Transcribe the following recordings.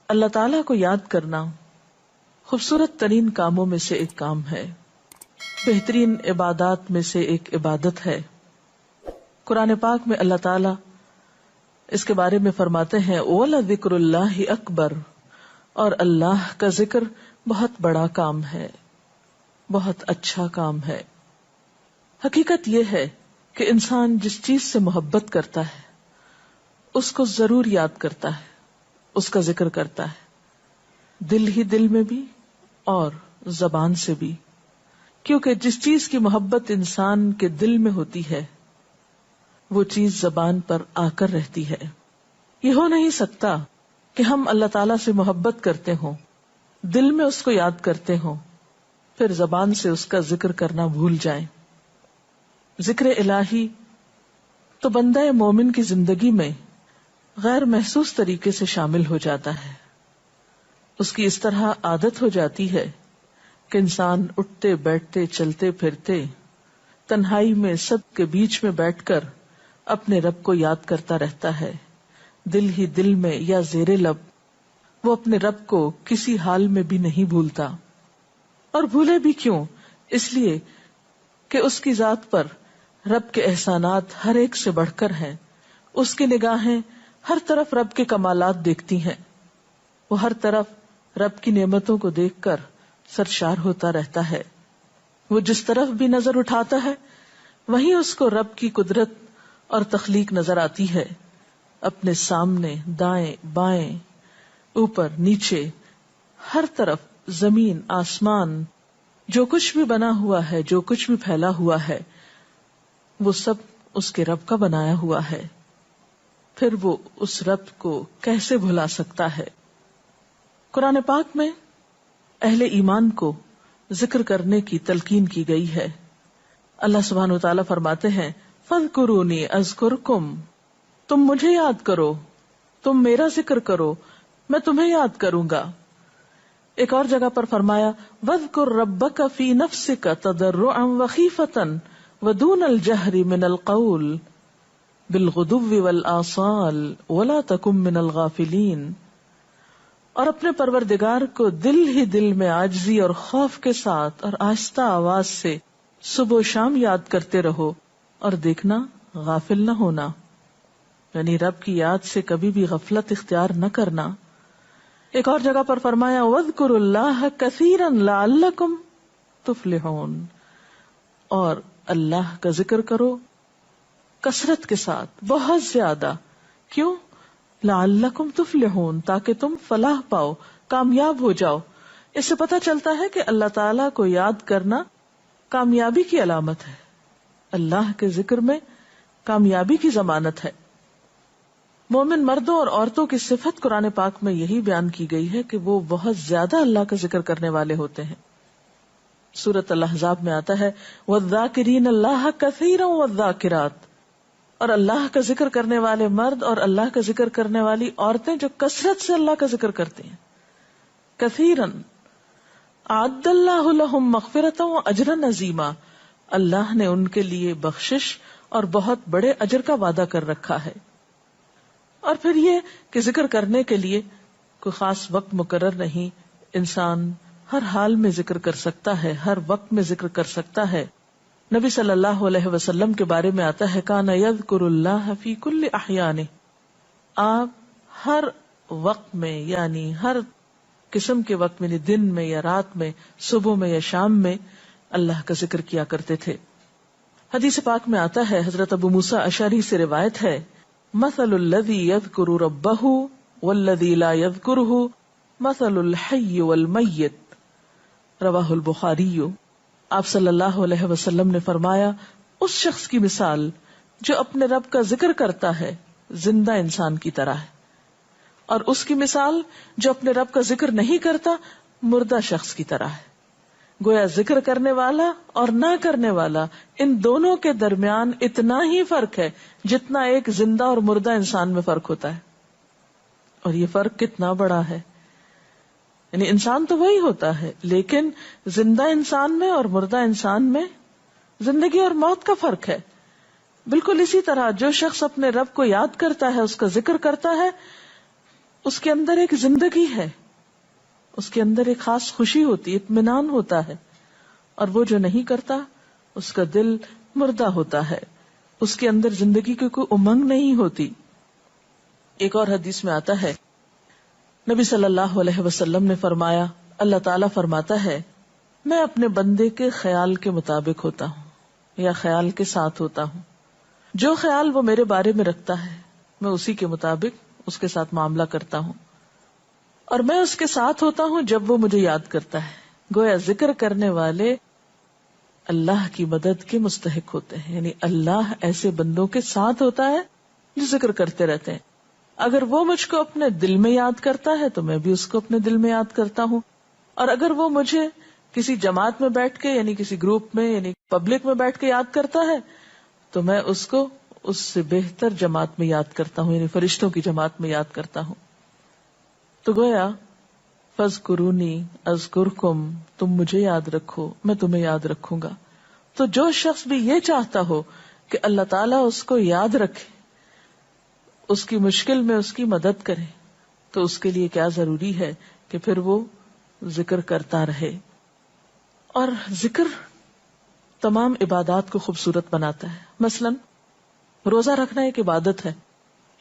اللہ تعالیٰ کو یاد کرنا خوبصورت ترین کاموں میں سے ایک کام ہے، بہترین عبادات میں سے ایک عبادت ہے۔ قرآن پاک میں اللہ تعالیٰ اس کے بارے میں فرماتے ہیں وَلَذِكْرُ اللَّهِ أَكْبَرُ، اور اللہ کا ذکر بہت بڑا کام ہے، بہت اچھا کام ہے۔ حقیقت یہ ہے کہ انسان جس چیز سے محبت کرتا ہے اس کو ضرور یاد کرتا ہے، اس کا ذکر کرتا ہے، دل ہی دل میں بھی اور زبان سے بھی، کیونکہ جس چیز کی محبت انسان کے دل میں ہوتی ہے وہ چیز زبان پر آ کر رہتی ہے۔ یہ ہو نہیں سکتا کہ ہم اللہ تعالیٰ سے محبت کرتے ہوں، دل میں اس کو یاد کرتے ہوں، پھر زبان سے اس کا ذکر کرنا بھول جائیں۔ ذکر الہی تو بندہ مومن کی زندگی میں غیر محسوس طریقے سے شامل ہو جاتا ہے، اس کی اس طرح عادت ہو جاتی ہے کہ انسان اٹھتے بیٹھتے چلتے پھرتے تنہائی میں سب کے بیچ میں بیٹھ کر اپنے رب کو یاد کرتا رہتا ہے، دل ہی دل میں یا زیر لب وہ اپنے رب کو کسی حال میں بھی نہیں بھولتا۔ اور بھولے بھی کیوں؟ اس لیے کہ اس کی ذات پر رب کے احسانات ہر ایک سے بڑھ کر ہیں، اس کی نگاہیں ہر طرف رب کے کمالات دیکھتی ہیں، وہ ہر طرف رب کی نعمتوں کو دیکھ کر سرشار ہوتا رہتا ہے۔ وہ جس طرف بھی نظر اٹھاتا ہے وہیں اس کو رب کی قدرت اور تخلیق نظر آتی ہے، اپنے سامنے، دائیں بائیں، اوپر نیچے، ہر طرف زمین آسمان، جو کچھ بھی بنا ہوا ہے، جو کچھ بھی پھیلا ہوا ہے، وہ سب اس کے رب کا بنایا ہوا ہے۔ پھر وہ اس رب کو کیسے بھلا سکتا ہے؟ قرآن پاک میں اہل ایمان کو ذکر کرنے کی تلقین کی گئی ہے۔ اللہ سبحانہ و تعالیٰ فرماتے ہیں فَاذْكُرُونِي أَذْكُرْكُمْ، تم مجھے یاد کرو، تم میرا ذکر کرو، میں تمہیں یاد کروں گا۔ ایک اور جگہ پر فرمایا وَاذْكُرْ رَبَّكَ فِي نَفْسِكَ تَضَرُّعًا وَخِيفَةً وَدُونَ الْجَهْرِ مِنَ الْقَوْلِ بِالْغُدُوِّ وَالْآصَالِ وَلَا تَكُن مِّنَ الْغَافِلِينَ، اور اپنے پروردگار کو دل ہی دل میں عاجزی اور خوف کے ساتھ اور آہستہ آواز سے صبح و شام یاد کرتے رہو، اور دیکھنا غافل نہ ہونا، یعنی رب کی یاد سے کبھی بھی غفلت اختیار نہ کرنا۔ ایک اور جگہ پر فرمایا وَاذْكُرُوا اللَّهَ كَثِيرًا لَعَلَّكُمْ تُفْلِحُونَ، اور اللہ کا ذکر کرو کثرت کے ساتھ، بہت زیادہ۔ کیوں؟ لَعَلَّكُمْ تُفْلِحُونَ، تاکہ تم فلاح پاؤ، کامیاب ہو جاؤ۔ اس سے پتہ چلتا ہے کہ اللہ تعالیٰ کو یاد کرنا کامیابی کی علامت ہے، اللہ کے ذکر میں کامیابی کی ضمانت ہے۔ مومن مردوں اور عورتوں کی صفت قرآن پاک میں یہی بیان کی گئی ہے کہ وہ بہت زیادہ اللہ کا ذکر کرنے والے ہوتے ہیں۔ سورۃ الاحزاب میں آتا ہے وَالذَّاكِرِينَ اللَّهَ كَثِيرًا وَالذَّاكِرَاتِ، اور اللہ کا ذکر کرنے والے مرد اور اللہ کا ذکر کرنے والی عورتیں جو کثرت سے اللہ کا ذکر کرتی ہیں۔ کثیرن اعد اللہ لہم مغفرۃ واجرا عظیما، اللہ نے ان کے لیے بخشش اور بہت بڑے اجر کا وعدہ کر رکھا ہے۔ اور پھر یہ کہ ذکر کرنے کے لیے کوئی خاص وقت مقرر نہیں، انسان ہر حال میں ذکر کر سکتا ہے، ہر وقت میں ذکر کر سکتا ہے۔ نبی صلی اللہ علیہ وسلم کے بارے میں آتا ہے کان یذکر اللہ فی کل احیانہ، آپ ہر وقت میں، یعنی ہر قسم کے وقت میں، دن میں یا رات میں، صبح میں یا شام میں اللہ کا ذکر کیا کرتے تھے۔ حدیث پاک میں آتا ہے، حضرت ابو موسیٰ اشعری سے روایت ہے مثل الذی یذکر ربہ والذی لا یذکرہ مثل الحی والمیت، رواہ البخاری۔ آپ صلی اللہ علیہ وسلم نے فرمایا اس شخص کی مثال جو اپنے رب کا ذکر کرتا ہے زندہ انسان کی طرح ہے، اور اس کی مثال جو اپنے رب کا ذکر نہیں کرتا مردہ شخص کی طرح ہے۔ گویا ذکر کرنے والا اور نہ کرنے والا، ان دونوں کے درمیان اتنا ہی فرق ہے جتنا ایک زندہ اور مردہ انسان میں فرق ہوتا ہے۔ اور یہ فرق کتنا بڑا ہے، یعنی انسان تو وہی ہوتا ہے، لیکن زندہ انسان میں اور مردہ انسان میں زندگی اور موت کا فرق ہے۔ بالکل اسی طرح جو شخص اپنے رب کو یاد کرتا ہے، اس کا ذکر کرتا ہے، اس کے اندر ایک زندگی ہے، اس کے اندر ایک خاص خوشی ہوتی ہے، اطمینان ہوتا ہے. اور وہ جو نہیں کرتا اس کا دل مردہ ہوتا ہے، اس کے اندر زندگی کی کوئی امنگ نہیں ہوتی. ایک اور حدیث میں آتا ہے، نبی صلی اللہ علیہ وسلم نے فرمایا، اللہ تعالیٰ فرماتا ہے میں اپنے بندے کے خیال کے مطابق ہوتا ہوں یا خیال کے ساتھ ہوتا ہوں. جو خیال وہ میرے بارے میں رکھتا ہے میں اسی کے مطابق اس کے ساتھ معاملہ کرتا ہوں، اور میں اس کے ساتھ ہوتا ہوں جب وہ مجھے یاد کرتا ہے. گویا ذکر کرنے والے اللہ کی مدد کے مستحق ہوتے ہیں، یعنی اللہ ایسے بندوں کے ساتھ ہوتا ہے جو ذکر کرتے رہتے ہیں. اگر وہ مجھ کو اپنے دل میں یاد کرتا ہے تو میں بھی اس کو اپنے دل میں یاد کرتا ہوں، اور اگر وہ مجھے کسی جماعت میں بیٹھ کے یعنی کسی گروپ میں یعنی پبلک میں بیٹھ کے یاد کرتا ہے تو میں اس کو اس سے بہتر جماعت میں یاد کرتا ہوں، یعنی فرشتوں کی جماعت میں یاد کرتا ہوں. تو گویا فاذکرونی اذکرکم، تم مجھے یاد رکھو میں تمہیں یاد رکھوں گا. تو جو شخص بھی یہ چاہتا ہو کہ اللہ تعالیٰ اس کو یاد رکھے، اس کی مشکل میں اس کی مدد کرے، تو اس کے لیے کیا ضروری ہے کہ پھر وہ ذکر کرتا رہے. اور ذکر تمام عبادات کو خوبصورت بناتا ہے. مثلا روزہ رکھنا ایک عبادت ہے،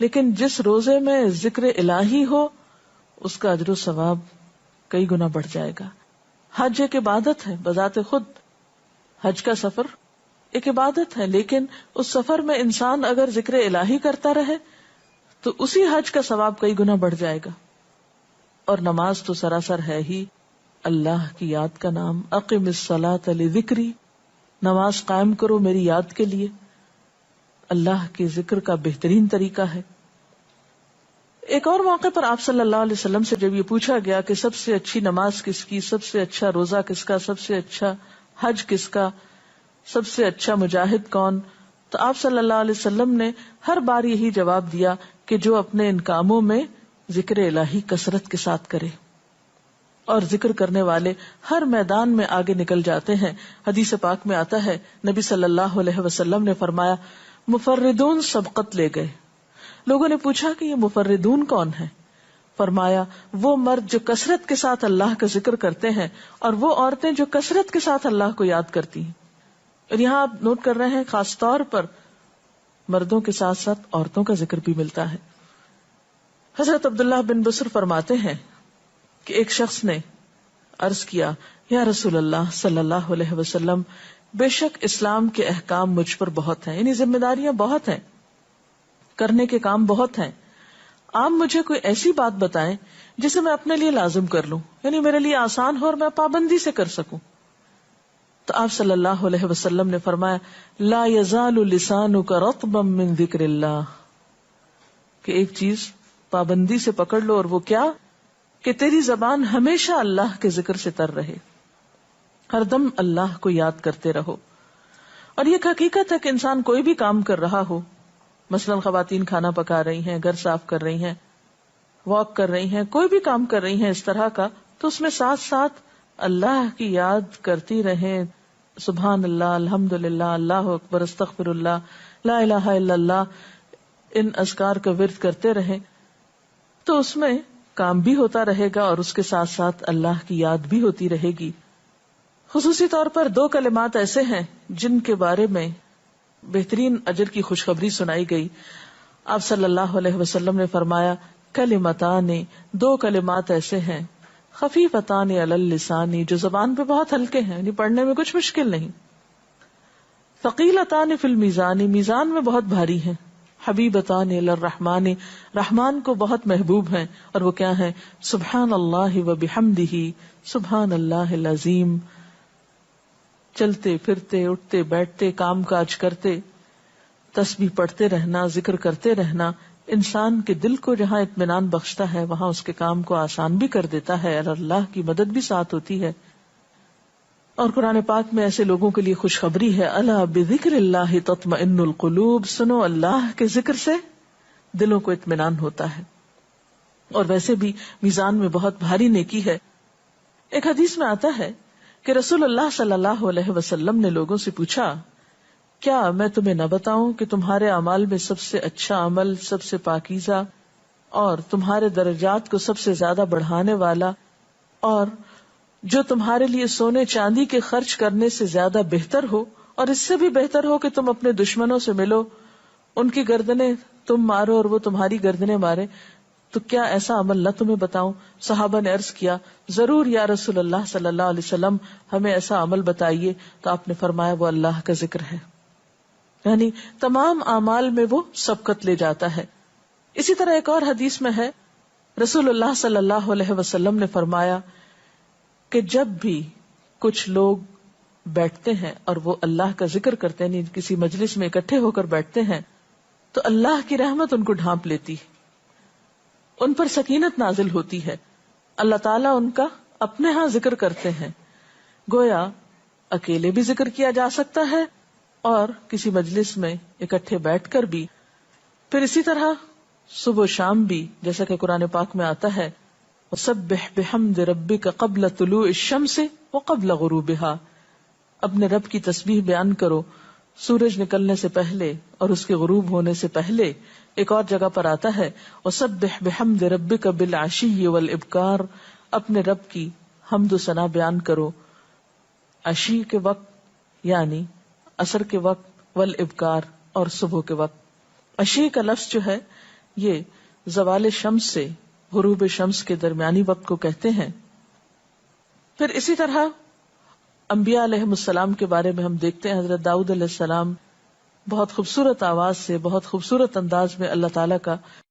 لیکن جس روزے میں ذکر الہی ہو اس کا اجر و ثواب کئی گنا بڑھ جائے گا. حج ایک عبادت ہے بذات خود، حج کا سفر ایک عبادت ہے، لیکن اس سفر میں انسان اگر ذکر الہی کرتا رہے تو اسی حج کا ثواب کئی گنا بڑھ جائے گا. اور نماز تو سراسر ہے ہی اللہ کی یاد کا نام. اقم الصلاۃ لذکری، نماز قائم کرو میری یاد کے لیے. اللہ کے ذکر کا بہترین طریقہ ہے. ایک اور موقع پر آپ صلی اللہ علیہ وسلم سے جب یہ پوچھا گیا کہ سب سے اچھی نماز کس کی، سب سے اچھا روزہ کس کا، سب سے اچھا حج کس کا، سب سے اچھا مجاہد کون، تو آپ صلی اللہ علیہ وسلم نے ہر بار یہی جواب دیا کہ جو اپنے ان کاموں میں ذکر الہی کثرت کے ساتھ کرے. اور ذکر کرنے والے ہر میدان میں آگے نکل جاتے ہیں. حدیث پاک میں آتا ہے نبی صلی اللہ علیہ وسلم نے فرمایا مفردون سبقت لے گئے. لوگوں نے پوچھا کہ یہ مفردون کون ہے؟ فرمایا وہ مرد جو کثرت کے ساتھ اللہ کا ذکر کرتے ہیں اور وہ عورتیں جو کثرت کے ساتھ اللہ کو یاد کرتی ہیں. اور یہاں آپ نوٹ کر رہے ہیں خاص طور پر مردوں کے ساتھ ساتھ عورتوں کا ذکر بھی ملتا ہے. حضرت عبداللہ بن بصر فرماتے ہیں کہ ایک شخص نے عرض کیا یا رسول اللہ صلی اللہ علیہ وسلم، بے شک اسلام کے احکام مجھ پر بہت ہیں، یعنی ذمہ داریاں بہت ہیں، کرنے کے کام بہت ہیں. آپ مجھے کوئی ایسی بات بتائیں جسے میں اپنے لیے لازم کر لوں، یعنی میرے لیے آسان ہو اور میں پابندی سے کر سکوں. تو آپ صلی اللہ علیہ وسلم نے فرمایا لا یزال لسانک رطبا من ذکر اللہ، کہ ایک چیز پابندی سے پکڑ لو، اور وہ کیا کہ تیری زبان ہمیشہ اللہ کے ذکر سے تر رہے، ہر دم اللہ کو یاد کرتے رہو. اور یہ حقیقت ہے کہ انسان کوئی بھی کام کر رہا ہو، مثلا خواتین کھانا پکا رہی ہیں، گھر صاف کر رہی ہیں، واک کر رہی ہیں، کوئی بھی کام کر رہی ہیں اس طرح کا، تو اس میں ساتھ ساتھ اللہ کی یاد کرتی رہیں. سبحان اللہ، الحمدللہ، اللہ اکبر، استغفر اللہ، لا الہ الا اللہ، ان اذکار کا ورد کرتے رہیں، تو اس میں کام بھی ہوتا رہے گا اور اس کے ساتھ ساتھ اللہ کی یاد بھی ہوتی رہے گی. خصوصی طور پر 2 کلمات ایسے ہیں جن کے بارے میں بہترین اجر کی خوشخبری سنائی گئی. آپ صلی اللہ علیہ وسلم نے فرمایا کلمتان، 2 کلمات ایسے ہیں خفیفتان علی اللسان، جو زبان پہ بہت ہلکے ہیں، یعنی پڑھنے میں کچھ مشکل نہیں. ثقیلتان فی المیزان، میزان میں بہت بھاری ہیں. حبیبتان الی الرحمن، رحمان کو بہت محبوب ہیں، اور وہ کیا ہیں؟ سبحان اللہ و بحمدہ، سبحان اللہ العظیم. چلتے پھرتے، اٹھتے بیٹھتے، کام کاج کرتے، تسبیح پڑھتے رہنا، ذکر کرتے رہنا انسان کے دل کو جہاں اطمینان بخشتا ہے وہاں اس کے کام کو آسان بھی کر دیتا ہے، اور اللہ کی مدد بھی ساتھ ہوتی ہے. اور قرآن پاک میں ایسے لوگوں کے لیے خوشخبری ہے، الا بذکر اللہ تطمئن القلوب، سنو اللہ کے ذکر سے دلوں کو اطمینان ہوتا ہے. اور ویسے بھی میزان میں بہت بھاری نیکی ہے. ایک حدیث میں آتا ہے کہ رسول اللہ صلی اللہ علیہ وسلم نے لوگوں سے پوچھا کیا میں تمہیں نہ بتاؤں کہ تمہارے اعمال میں سب سے اچھا عمل، سب سے پاکیزہ، اور تمہارے درجات کو سب سے زیادہ بڑھانے والا، اور جو تمہارے لیے سونے چاندی کے خرچ کرنے سے زیادہ بہتر ہو، اور اس سے بھی بہتر ہو کہ تم اپنے دشمنوں سے ملو، ان کی گردنیں تم مارو اور وہ تمہاری گردنیں مارے، تو کیا ایسا عمل نہ تمہیں بتاؤں؟ صحابہ نے عرض کیا، ضرور یا رسول اللہ صلی اللہ علیہ وسلم، ہمیں ایسا عمل بتائیے. تو آپ نے فرمایا وہ اللہ کا ذکر ہے، یعنی تمام اعمال میں وہ سبقت لے جاتا ہے. اسی طرح ایک اور حدیث میں ہے، رسول اللہ صلی اللہ علیہ وسلم نے فرمایا کہ جب بھی کچھ لوگ بیٹھتے ہیں اور وہ اللہ کا ذکر کرتے ہیں، کسی مجلس میں اکٹھے ہو کر بیٹھتے ہیں، تو اللہ کی رحمت ان کو ڈھانپ لیتی ہے، ان پر سکینت نازل ہوتی ہے. اللہ تعالیٰ ان کا اپنے ہاں ذکر کرتے ہیں. گویا اکیلے بھی ذکر کیا جا سکتا ہے اور کسی مجلس میں اکٹھے بیٹھ کر بھی. پھر اسی طرح صبح و شام بھی، جیسا کہ قرآن پاک میں آتا ہے، وَسَبِّحْ بِحَمْدِ رَبِّكَ قَبْلَ طُلُوعِ الشَّمْسِ وَقَبْلَ غُرُوبِهَا، اپنے رب کی تسبیح بیان کرو سورج نکلنے سے پہلے اور اس کے غروب ہونے سے پہلے. ایک اور جگہ پر آتا ہے وَسَبِّحْ بِحَمْدِ رَبِّكَ بِالْعَشِيِّ وَالْإِبْكَارِ، اپنے رب کی حمد و ثنا بیان کرو عشی کے وقت یعنی عصر کے وقت، والابکار اور صبح کے وقت. عشی کا لفظ جو ہے یہ زوال شمس سے غروب شمس کے درمیانی وقت کو کہتے ہیں. پھر اسی طرح انبیاء علیہ السلام کے بارے میں ہم دیکھتے ہیں، حضرت داؤد علیہ السلام بہت خوبصورت آواز سے، بہت خوبصورت انداز میں اللہ تعالیٰ کا